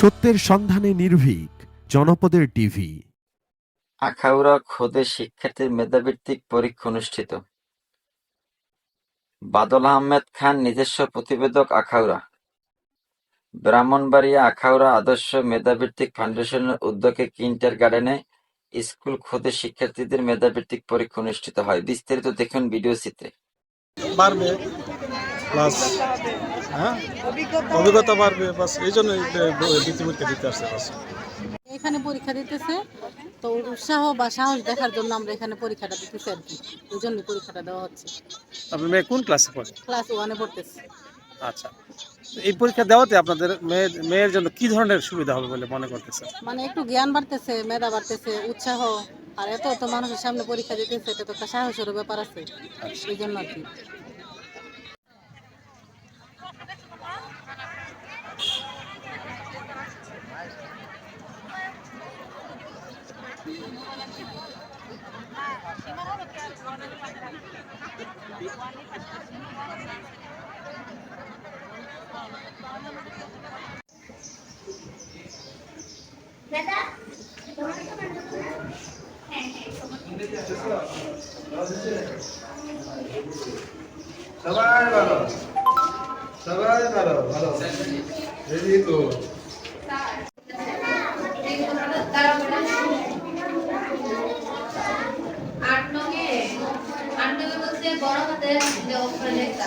সত্যের সন্ধানে নির্ভীক, জনপদের টিভি। আখাউড়া খোদে শিক্ষার্থীর মেধাভিত্তিক পরীক্ষা অনুষ্ঠিত। বাদল আহমেদ খান, নিজস্ব প্রতিবেদক, আখাউড়া। ব্রাহ্মণবাড়িয়া আখাউড়া আদর্শ মেধাভিত্তিক ফাউন্ডেশনের উদ্যোগে কিন্টার গার্ডেনে স্কুল খোদে শিক্ষার্থীদের মেধাভিত্তিক পরীক্ষা অনুষ্ঠিত হয়। বিস্তারিত দেখুন ভিডিও চিত্রে। বাড়বে প্লাস অভিজ্ঞতা বাড়বে, বাস এই জন্য বৃত্তি পরীক্ষা দিতে আসছে। বাস এখানে পরীক্ষা দিতেছে, তো উৎসাহ বা সাহস দেখার জন্য আমরা এখানে পরীক্ষাটা দিতেছি আর কি, এই জন্য পরীক্ষাটা দেওয়া হচ্ছে। আপনার মেয়ে কোন ক্লাসে পড়ে? ক্লাস 1-এ পড়তেছে। আচ্ছা, এই পরীক্ষা দেওয়াতে আপনাদের মেয়ের জন্য কি ধরনের সুবিধা হবে বলে মনে করতেছেন? মানে একটু জ্ঞান বাড়তেছে, মেধা বাড়তেছে, উৎসাহ, আর এত মানুষের সামনে পরীক্ষা দিতেছে, এটা তো একটা সাহসের ব্যাপার আছে, এই জন্য আর কি। সবাই ভালো, সবাই ভালো ভালো, রেডি তো। আট নগে বড় হাতের যে অক্ষর লেখা